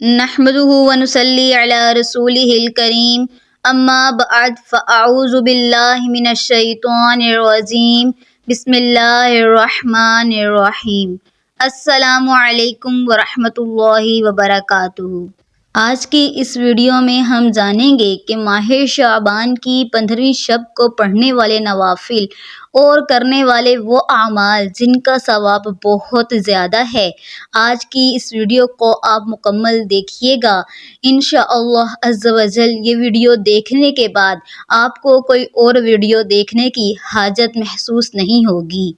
نحمده ونصلي على رسوله الكريم اما بعد فاعوذ باللہ من الشیطان الرجیم بسم اللہ الرحمن الرحیم السلام علیکم ورحمۃ اللہ وبرکاتہ۔ آج کی اس ویڈیو میں ہم جانیں گے کہ ماہ شعبان کی 15ویں شب کو پڑھنے والے نوافل اور کرنے والے وہ اعمال جن کا ثواب بہت زیادہ ہے۔ آج کی اس ویڈیو کو آپ مکمل دیکھیے گا۔ انشاءاللہ عز و جل یہ ویڈیو دیکھنے کے بعد آپ کو کوئی اور ویڈیو دیکھنے کی حاجت محسوس نہیں ہوگی۔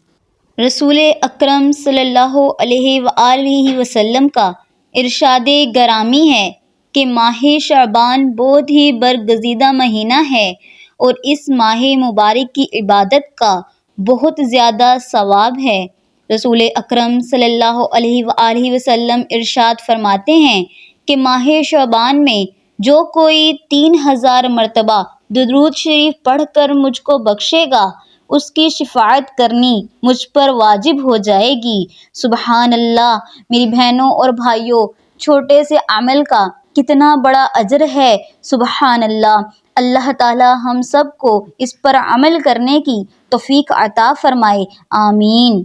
رسول اکرم صلی اللہ علیہ وآلہ وسلم کا ارشاد گرامی ہے کہ ماہ شعبان بہت ہی برگزیدہ مہینہ ہے اور اس ماہ مبارک کی عبادت کا بہت زیادہ ثواب ہے۔ رسول اکرم صلی اللہ علیہ وآلہ وسلم ارشاد فرماتے ہیں کہ ماہ شعبان میں جو کوئی 3000 مرتبہ درود شریف پڑھ کر مجھ کو بخشے گا اس کی شفاعت کرنی مجھ پر واجب ہو جائے گی۔ سبحان اللہ! میری بہنوں اور بھائیوں، چھوٹے سے عمل کا کتنا بڑا اجر ہے۔ سبحان اللہ! اللہ تعالی ہم سب کو اس پر عمل کرنے کی توفیق عطا فرمائے، آمین۔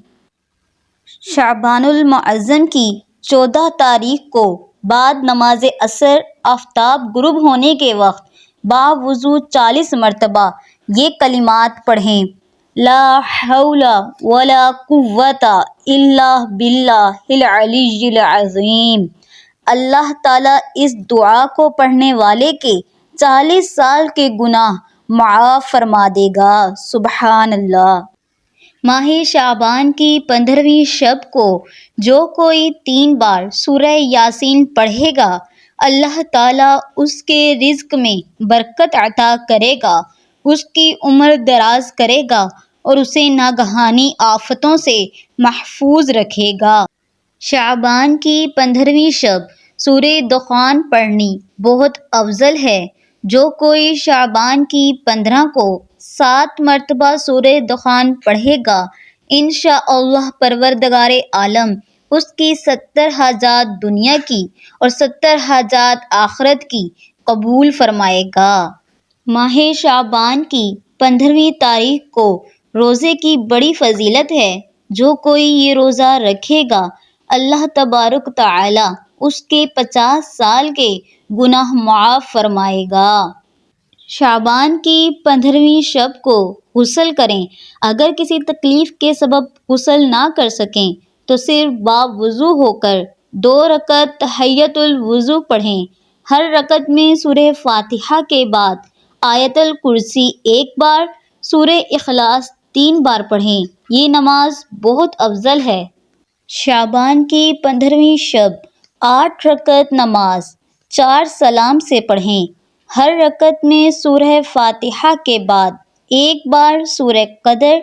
شعبان المعظم کی 14 تاریخ کو بعد نماز عصر آفتاب غروب ہونے کے وقت باوضو 40 مرتبہ یہ کلمات پڑھیں: لا حول ولا قوة الا باللہ العلی العظیم۔ اللہ تعالیٰ اس دعا کو پڑھنے والے کے 40 سال کے گناہ معاف فرما دے گا۔ سبحان اللہ! ماہ شعبان کی 15ویں شب کو جو کوئی 3 بار سورہ یاسین پڑھے گا اللہ تعالیٰ اس کے رزق میں برکت عطا کرے گا، اس کی عمر دراز کرے گا اور اسے ناگہانی آفتوں سے محفوظ رکھے گا۔ شعبان کی 15ویں شب سورہ دخان پڑھنی بہت افضل ہے۔ جو کوئی شعبان کی 15 کو 7 مرتبہ سورہ دخان پڑھے گا انشاءاللہ پروردگار عالم اس کی 70 حاجات دنیا کی اور 70 حاجات آخرت کی قبول فرمائے گا۔ ماہ شعبان کی 15ویں تاریخ کو روزے کی بڑی فضیلت ہے۔ جو کوئی یہ روزہ رکھے گا اللہ تبارک تعالی اس کے 50 سال کے گناہ معاف فرمائے گا۔ شعبان کی 15ویں شب کو غسل کریں۔ اگر کسی تکلیف کے سبب غسل نہ کر سکیں تو صرف باوضو ہو کر 2 رکعت تحیۃ الوضو پڑھیں۔ ہر رکعت میں سورہ فاتحہ کے بعد آیت الکرسی 1 بار، سورہ اخلاص 3 بار پڑھیں۔ یہ نماز بہت افضل ہے۔ شعبان کی 15ویں شب 8 رکعت نماز 4 سلام سے پڑھیں۔ ہر رکعت میں سورہ فاتحہ کے بعد 1 بار سورہ قدر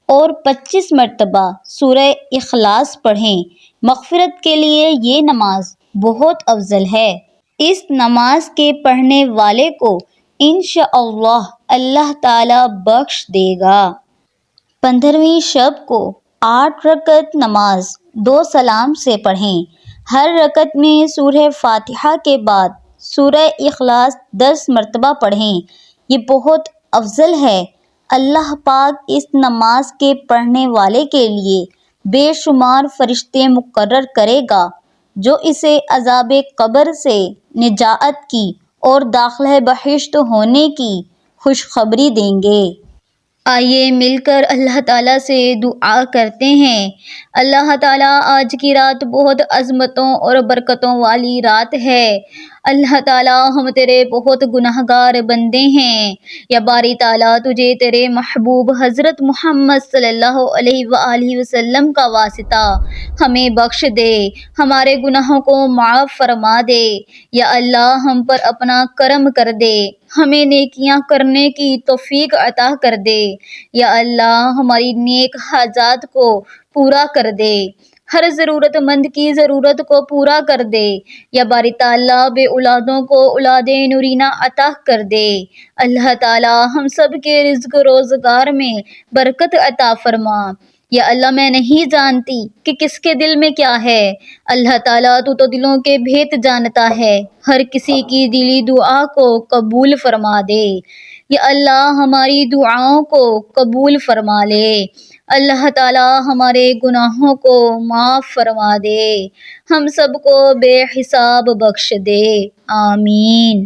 اور 25 مرتبہ سورہ اخلاص پڑھیں۔ مغفرت کے لیے یہ نماز بہت افضل ہے۔ اس نماز کے پڑھنے والے کو انشاءاللہ اللہ تعالی بخش دے گا۔ 15ویں شب کو 8 رکعت نماز 2 سلام سے پڑھیں۔ ہر رکعت میں سورہ فاتحہ کے بعد سورہ اخلاص 10 مرتبہ پڑھیں۔ یہ بہت افضل ہے۔ اللہ پاک اس نماز کے پڑھنے والے کے لیے بے شمار فرشتے مقرر کرے گا جو اسے عذاب قبر سے نجات کی اور داخلہ بہشت ہونے کی خوشخبری دیں گے۔ آئیے مل کر اللہ تعالیٰ سے دعا کرتے ہیں۔ اللہ تعالیٰ آج کی رات بہت عظمتوں اور برکتوں والی رات ہے۔ اللہ تعالیٰ ہم تیرے بہت گناہ گار بندے ہیں۔ یا باری تعالیٰ تجھے تیرے محبوب حضرت محمد صلی اللہ علیہ وآلہ وسلم کا واسطہ ہمیں بخش دے، ہمارے گناہوں کو معاف فرما دے۔ یا اللہ ہم پر اپنا کرم کر دے، ہمیں نیکیاں کرنے کی توفیق عطا کر دے۔ یا اللہ ہماری نیک حاجات کو پورا کر دے، ہر ضرورت مند کی ضرورت کو پورا کر دے۔ یا باری تعالیٰ بے اولادوں کو اولاد نورینہ عطا کر دے۔ اللہ تعالیٰ ہم سب کے رزق روزگار میں برکت عطا فرما۔ یا اللہ میں نہیں جانتی کہ کس کے دل میں کیا ہے، اللہ تعالیٰ تو دلوں کے بھید جانتا ہے، ہر کسی کی دلی دعا کو قبول فرما دے، یا اللہ ہماری دعاؤں کو قبول فرما لے، اللہ تعالیٰ ہمارے گناہوں کو معاف فرما دے، ہم سب کو بے حساب بخش دے، آمین۔